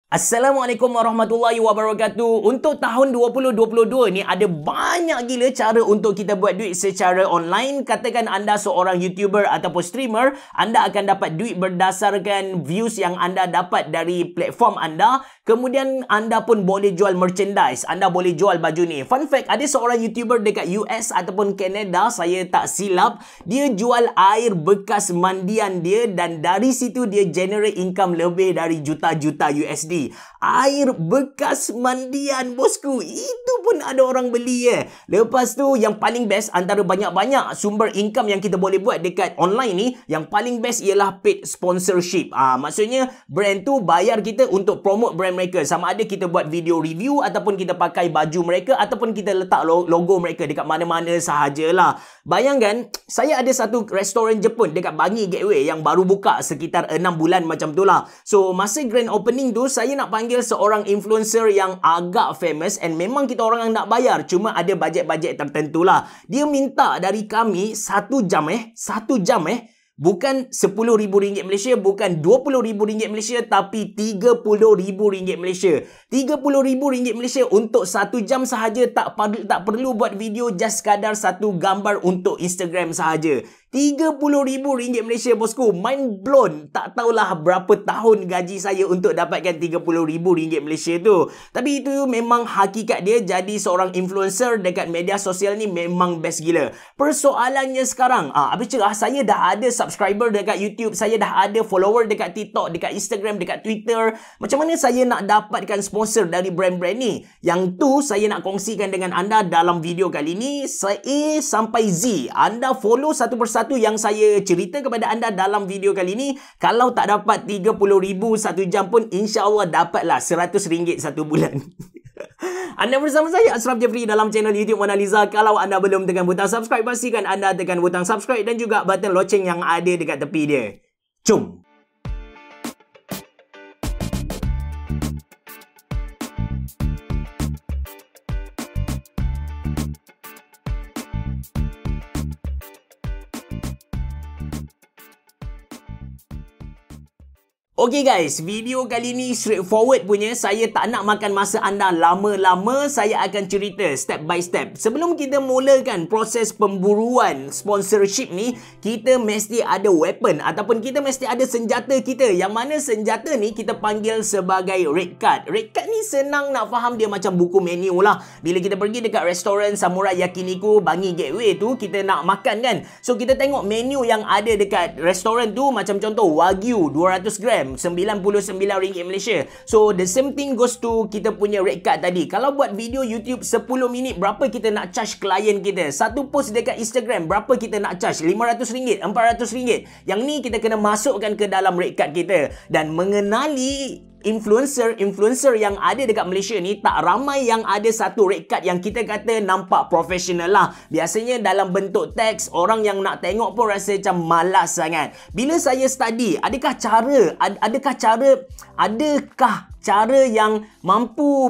Assalamualaikum warahmatullahi wabarakatuh. Untuk tahun 2022 ni ada banyak gila cara untuk kita buat duit secara online. Katakan anda seorang YouTuber ataupun streamer, anda akan dapat duit berdasarkan views yang anda dapat dari platform anda. Kemudian anda pun boleh jual merchandise, anda boleh jual baju ni. Fun fact, ada seorang YouTuber dekat US ataupun Canada, saya tak silap, dia jual air bekas mandian dia dan dari situ dia generate income lebih dari juta-juta USD. Air bekas mandian, bosku, itu pun ada orang beli . Lepas tu yang paling best antara banyak-banyak sumber income yang kita boleh buat dekat online ni, yang paling best ialah paid sponsorship. Maksudnya brand tu bayar kita untuk promote brand mereka, sama ada kita buat video review ataupun kita pakai baju mereka ataupun kita letak logo mereka dekat mana-mana sahajalah. Bayangkan, saya ada satu restoran Jepun dekat Bangi Gateway yang baru buka sekitar 6 bulan macam tu lah. So masa grand opening tu, saya nak panggil seorang influencer yang agak famous and memang kita orang yang nak bayar, cuma ada bajet-bajet tertentu lah. Dia minta dari kami 1 jam bukan RM10,000 Malaysia, bukan RM20,000 Malaysia, tapi RM30,000 Malaysia. RM30,000 Malaysia untuk 1 jam sahaja, tak perlu buat video, just sekadar satu gambar untuk Instagram sahaja. RM30,000 Malaysia, bosku. Mind blown. Tak tahulah berapa tahun gaji saya untuk dapatkan RM30,000 Malaysia tu. Tapi itu memang hakikat dia. Jadi seorang influencer dekat media sosial ni memang best gila. Persoalannya sekarang, habis cerah, saya dah ada subscriber dekat YouTube, saya dah ada follower dekat TikTok, dekat Instagram, dekat Twitter. Macam mana saya nak dapatkan sponsor dari brand-brand ni? Yang tu saya nak kongsikan dengan anda dalam video kali ni. A sampai Z. Anda follow satu persatu yang saya cerita kepada anda dalam video kali ni. Kalau tak dapat RM30,000 1 jam pun, insya-Allah dapatlah RM100 1 bulan. Anda bersama saya Ashraf Jeffrey dalam channel YouTube Mona Lisa. Kalau anda belum tekan butang subscribe, pastikan anda tekan butang subscribe dan juga button loceng yang ada dekat tepi dia. Jom. Okay guys, video kali ni straightforward punya. Saya tak nak makan masa anda lama-lama. Saya akan cerita step by step. Sebelum kita mulakan proses pemburuan sponsorship ni, kita mesti ada weapon ataupun kita mesti ada senjata kita. Yang mana senjata ni kita panggil sebagai red card. Red card ni senang nak faham, dia macam buku menu lah. Bila kita pergi dekat restoran Samurai Yakiniku Bangi Gateway tu, kita nak makan kan. So kita tengok menu yang ada dekat restoran tu, macam contoh Wagyu 200 gram RM99 Malaysia. So the same thing goes to kita punya red card tadi. Kalau buat video YouTube 10 minit, berapa kita nak charge klien kita? Satu post dekat Instagram, berapa kita nak charge? RM500, RM400. Yang ni kita kena masukkan ke dalam red card kita. Dan mengenali influencer yang ada dekat Malaysia ni, tak ramai yang ada satu red card yang kita kata nampak profesional lah. Biasanya dalam bentuk teks, orang yang nak tengok pun rasa macam malas sangat. Bila saya study, adakah cara yang mampu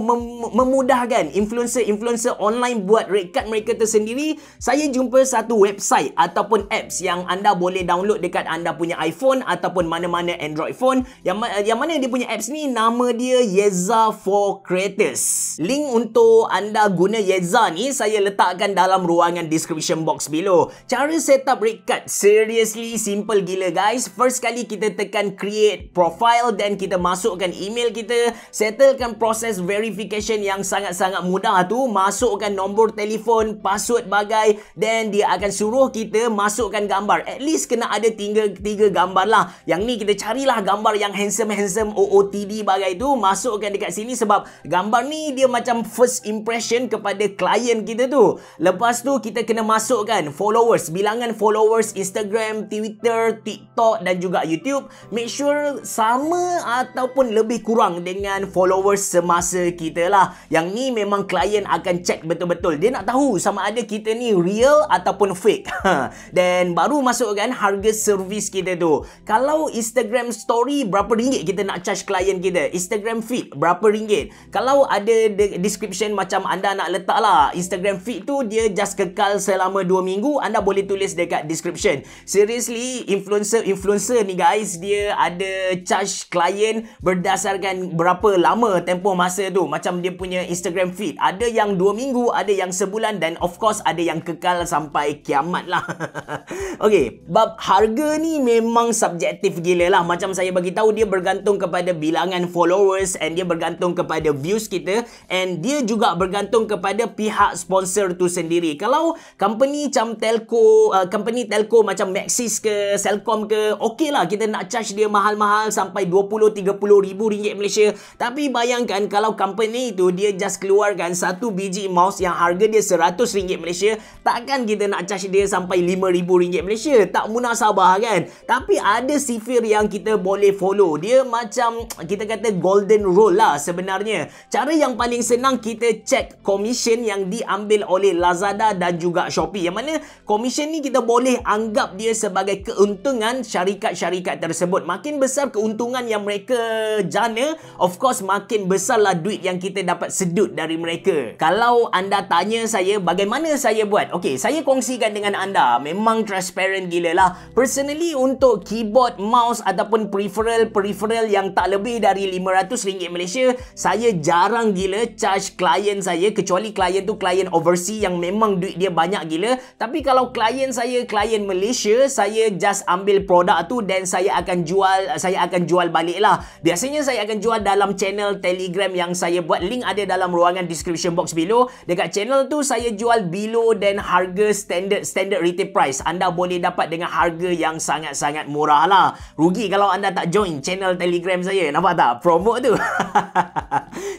memudahkan influencer online buat red card mereka tersendiri? Saya jumpa satu website ataupun apps yang anda boleh download dekat anda punya iPhone ataupun mana-mana Android phone. Yang mana dia punya apps ni, nama dia Yeza for Creators. Link untuk anda guna Yeza ni saya letakkan dalam ruangan description box below. Cara set up red card seriously simple gila guys. First kali kita tekan create profile, dan kita masukkan email kita. Settlekan proses verification yang sangat-sangat mudah tu. Masukkan nombor telefon, password bagai, dan dia akan suruh kita masukkan gambar. At least kena ada 3 gambar lah. Yang ni kita carilah gambar yang handsome OOTD bagai tu. Masukkan dekat sini sebab gambar ni dia macam first impression kepada klien kita tu. Lepas tu kita kena masukkan followers, bilangan followers Instagram, Twitter, TikTok dan juga YouTube. Make sure sama ataupun lebih kurang dengan followers semasa kita lah. Yang ni memang klien akan check betul-betul. Dia nak tahu sama ada kita ni real ataupun fake. Dan baru masukkan harga servis kita tu. Kalau Instagram story, berapa ringgit kita nak charge klien kita? Instagram feed, berapa ringgit? Kalau ada description macam anda nak letak lah, Instagram feed tu dia just kekal selama 2 minggu, anda boleh tulis dekat description. Seriously, influencer ni guys, dia ada charge klien berdasarkan berapa lama tempoh masa tu. Macam dia punya Instagram feed, ada yang 2 minggu, ada yang sebulan, dan of course ada yang kekal sampai kiamat lah. Okay, bab harga ni memang subjektif gila lah. Macam saya bagi tahu, dia bergantung kepada bilangan followers, and dia bergantung kepada views kita, and dia juga bergantung kepada pihak sponsor tu sendiri. Kalau company macam telco, company telco macam Maxis ke Celcom ke, okey lah kita nak charge dia mahal-mahal sampai 20-30 ribu ringgit Malaysia. Tapi bayangkan kalau company tu dia just keluarkan satu biji mouse yang harga dia 100 ringgit Malaysia, takkan kita nak charge dia sampai 5,000 ringgit Malaysia? Tak munasabah kan? Tapi ada sifir yang kita boleh follow. Dia macam kita kata golden rule lah sebenarnya. Cara yang paling senang, kita check commission yang diambil oleh Lazada dan juga Shopee. Yang mana commission ni kita boleh anggap dia sebagai keuntungan syarikat-syarikat tersebut. Makin besar keuntungan yang mereka jana, of course makin besarlah duit yang kita dapat sedut dari mereka. Kalau anda tanya saya bagaimana saya buat, okey, saya kongsikan dengan anda. Memang transparent gila lah. Personally, untuk keyboard, mouse ataupun peripheral yang tak lebih dari RM500 Malaysia, saya jarang gila charge klien saya, kecuali klien tu klien overseas yang memang duit dia banyak gila. Tapi kalau klien saya klien Malaysia, saya just ambil produk tu dan saya akan jual balik lah. Biasanya saya akan jual dalam channel Telegram yang saya buat. Link ada dalam ruangan description box below. Dekat channel tu saya jual below dan harga standard retail price. Anda boleh dapat dengan harga yang sangat-sangat murah lah. Rugi kalau anda tak join channel Telegram saya. Nampak tak promo tu?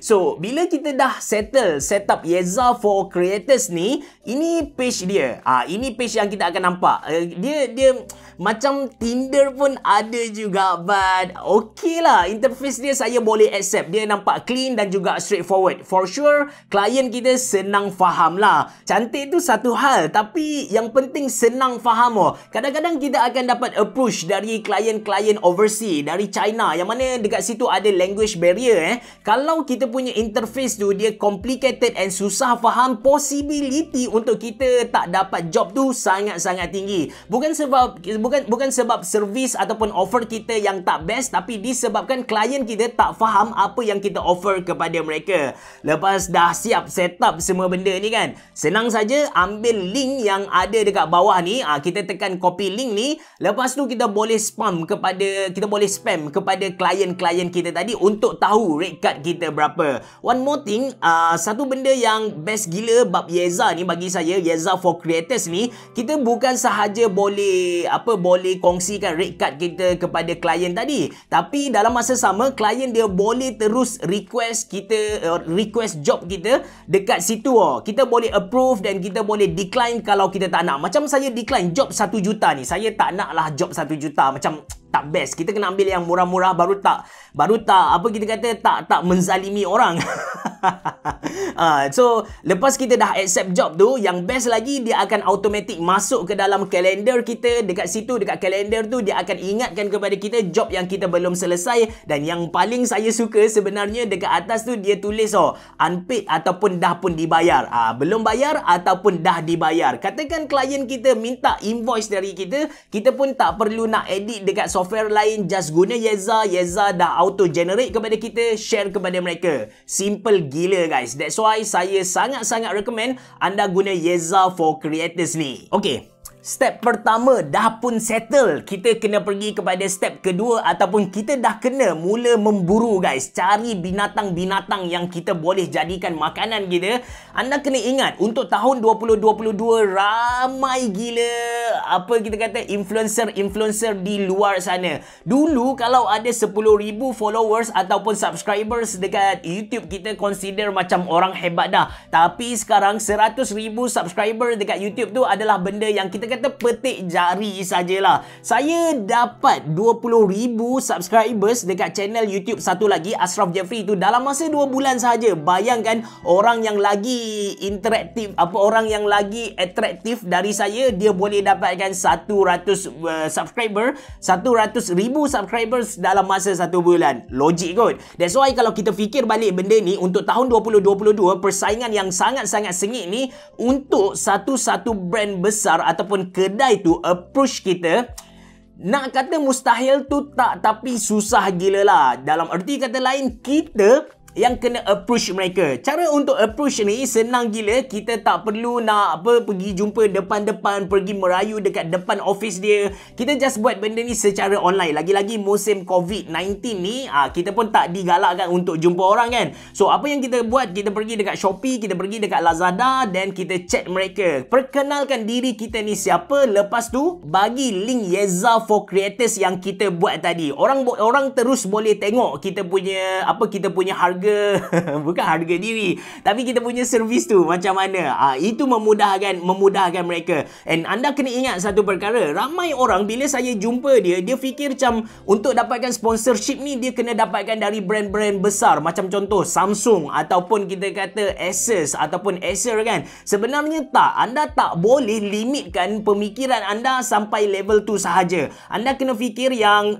So, bila kita dah set up Yeza for Creators ni, ini page dia. Ini page yang kita akan nampak. Dia macam Tinder pun ada juga, but okay lah. Interface dia saya boleh accept. Dia nampak clean dan juga straightforward. For sure, klien kita senang faham lah. Cantik tu satu hal, tapi yang penting senang faham. Kadang-kadang kita akan dapat approach dari klien-klien overseas, dari China, yang mana dekat situ ada language barrier. Kalau kita punya interface tu dia complicated and susah faham, possibility untuk kita tak dapat job tu sangat-sangat tinggi. Bukan sebab servis ataupun offer kita yang tak best, tapi disebabkan klien kita tak faham apa yang kita offer kepada mereka. Lepas dah siap setup semua benda ni kan, senang saja ambil link yang ada dekat bawah ni. Kita tekan copy link ni. Lepas tu kita boleh spam kepada klien-klien kita tadi untuk tahu rate card kita berapa. One more thing, satu benda yang best gila bab Yeza ni bagi saya, Yeza for Creators ni, kita bukan sahaja boleh kongsikan rate card kita kepada klien tadi, tapi dalam masa sama klien dia boleh terus request job kita dekat situ. Kita boleh approve dan kita boleh decline kalau kita tak nak. Macam saya decline job 1 juta ni, saya tak nak lah job 1 juta, macam tak best. Kita kena ambil yang murah-murah, baru tak apa kita kata, tak menzalimi orang. So lepas kita dah accept job tu, yang best lagi, dia akan automatic masuk ke dalam kalender kita. Dekat situ, dekat kalender tu, dia akan ingatkan kepada kita job yang kita belum selesai. Dan yang paling saya suka sebenarnya, dekat atas tu dia tulis unpaid ataupun dah pun dibayar. Belum bayar ataupun dah dibayar. Katakan klien kita minta invoice dari kita, kita pun tak perlu nak edit dekat software lain, just guna Yeza dah auto generate kepada kita, share kepada mereka. Simple gila guys. That's why saya sangat-sangat recommend anda guna Yeza for Creators ni. Okay, step pertama dah pun settle. Kita kena pergi kepada step kedua, ataupun kita dah kena mula memburu guys. Cari binatang-binatang yang kita boleh jadikan makanan kita. Anda kena ingat, untuk tahun 2022 ramai gila influencer di luar sana. Dulu kalau ada 10,000 followers ataupun subscribers dekat YouTube, kita consider macam orang hebat dah. Tapi sekarang 100,000 subscriber dekat YouTube tu adalah benda yang kita kata petik jari sajalah. Saya dapat 20,000 subscribers dekat channel YouTube satu lagi, Ashraf Jeffrey tu, dalam masa 2 bulan saja. Bayangkan, orang yang lagi interaktif, orang yang lagi atraktif dari saya, dia boleh dapatkan 100 subscriber, 100,000 subscribers dalam masa 1 bulan. Logik kot. That's why kalau kita fikir balik benda ni, untuk tahun 2022, persaingan yang sangat-sangat sengit ni, untuk satu brand besar ataupun kedai tu approach kita, Nak kata mustahil tu tak, tapi susah gila lah. Dalam erti kata lain, kita yang kena approach mereka. Cara untuk approach ni senang gila. Kita tak perlu nak pergi jumpa depan-depan, pergi merayu dekat depan office dia. Kita just buat benda ni secara online. Lagi-lagi musim COVID-19 ni, kita pun tak digalakkan untuk jumpa orang kan. So apa yang kita buat, kita pergi dekat Shopee, kita pergi dekat Lazada, dan kita chat mereka. Perkenalkan diri kita ni siapa. Lepas tu bagi link Yeza for Creators yang kita buat tadi. Orang terus boleh tengok kita punya kita punya harga, bukan harga diri, tapi kita punya servis tu macam mana. Itu memudahkan mereka. And anda kena ingat satu perkara, ramai orang bila saya jumpa dia fikir macam untuk dapatkan sponsorship ni dia kena dapatkan dari brand-brand besar, macam contoh Samsung ataupun kita kata Asus ataupun Acer kan. Sebenarnya tak, anda tak boleh limitkan pemikiran anda sampai level tu sahaja. Anda kena fikir yang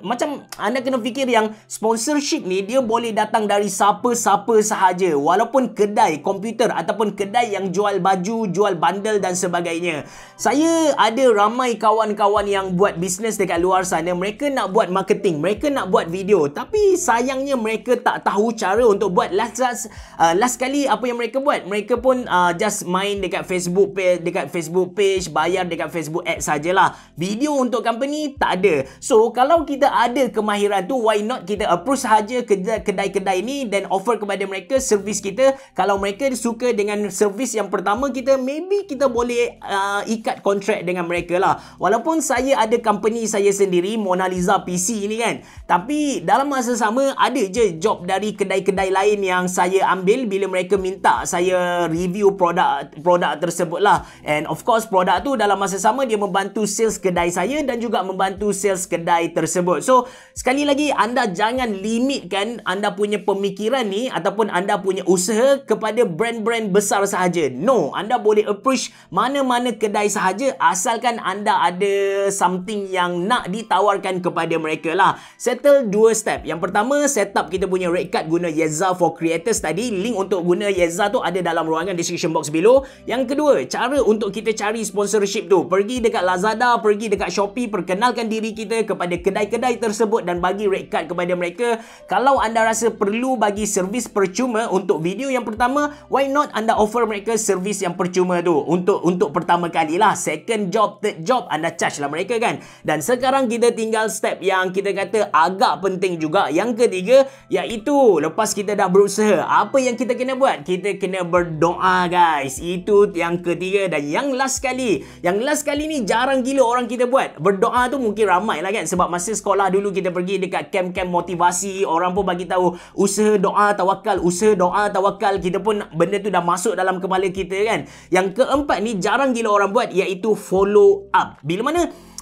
sponsorship ni dia boleh datang dari siapa sahaja, walaupun kedai komputer ataupun kedai yang jual baju, jual bundle dan sebagainya. Saya ada ramai kawan-kawan yang buat bisnes dekat luar sana. Mereka nak buat marketing, mereka nak buat video, tapi sayangnya mereka tak tahu cara untuk buat. Last kali apa yang mereka buat, mereka pun just main dekat Facebook page, bayar dekat Facebook ads sajalah. Video untuk company tak ada. So kalau kita ada kemahiran tu, why not kita approach sahaja kedai-kedai ni dan offer kepada mereka servis kita. Kalau mereka suka dengan servis yang pertama kita, maybe kita boleh ikat kontrak dengan mereka lah. Walaupun saya ada company saya sendiri, Mona Lisa PC ni kan, tapi dalam masa sama ada je job dari kedai-kedai lain yang saya ambil bila mereka minta saya review produk tersebut lah. And of course produk tu dalam masa sama dia membantu sales kedai saya dan juga membantu sales kedai tersebut. So sekali lagi, anda jangan limitkan anda punya pemikiran ni ataupun anda punya usaha kepada brand-brand besar sahaja. No, anda boleh approach mana-mana kedai sahaja asalkan anda ada something yang nak ditawarkan kepada mereka lah. Settle 2 step. Yang pertama, set up kita punya rate card guna Yeza for Creators tadi. Link untuk guna Yeza tu ada dalam ruangan description box below. Yang kedua, cara untuk kita cari sponsorship tu, pergi dekat Lazada, pergi dekat Shopee, perkenalkan diri kita kepada kedai-kedai tersebut dan bagi rate card kepada mereka. Kalau anda rasa perlu bagi servis percuma untuk video yang pertama, why not anda offer mereka servis yang percuma tu untuk pertama kali lah. Second job, third job, anda charge lah mereka kan. Dan sekarang kita tinggal step yang kita kata agak penting juga, yang ketiga, iaitu lepas kita dah berusaha, apa yang kita kena buat? Kita kena berdoa guys. Itu yang ketiga. Dan yang last kali ni jarang gila orang kita buat. Berdoa tu mungkin ramai lah kan, sebab masa sekolah dulu kita pergi dekat camp-camp motivasi, orang pun bagi tahu usaha doa tawakal, usaha doa tawakal. Kita pun benda tu dah masuk dalam kepala kita kan. Yang keempat ni jarang gila orang buat, iaitu follow up.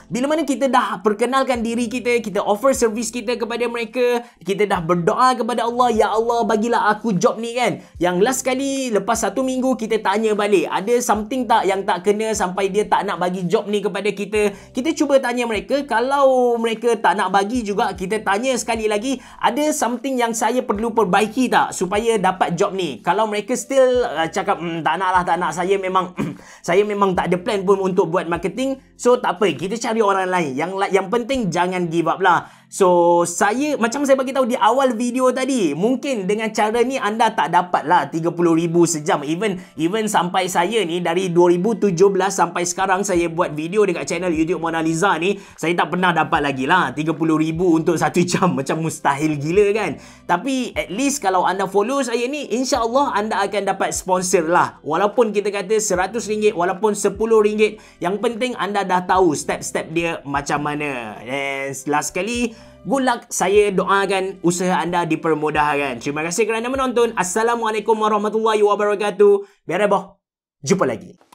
Bila mana kita dah perkenalkan diri kita, kita offer servis kita kepada mereka, kita dah berdoa kepada Allah, ya Allah bagilah aku job ni kan. Yang last kali lepas 1 minggu kita tanya balik, ada something tak yang tak kena sampai dia tak nak bagi job ni kepada kita. Kita cuba tanya mereka. Kalau mereka tak nak bagi juga, kita tanya sekali lagi, ada something yang saya perlu perbaiki tak supaya dapat job ni. Kalau mereka still cakap tak nak, saya memang tak ada plan pun untuk buat marketing, so tak apa, kita cari orang lain. Yang penting jangan give up lah. So macam saya bagi tahu di awal video tadi, mungkin dengan cara ni anda tak dapat lah 30,000 sejam. Even sampai saya ni dari 2017 sampai sekarang saya buat video dekat channel YouTube Mona Lisa ni, saya tak pernah dapat lagi lah 30,000 untuk 1 jam. Macam mustahil gila kan. Tapi at least kalau anda follow saya ni, insya-Allah anda akan dapat sponsor lah. Walaupun kita kata RM100, walaupun RM10, yang penting anda dah tahu step-step dia macam mana. Dan last kali, good luck. Saya doakan usaha anda dipermudahkan. Terima kasih kerana menonton. Assalamualaikum warahmatullahi wabarakatuh. Biar boh. Jumpa lagi.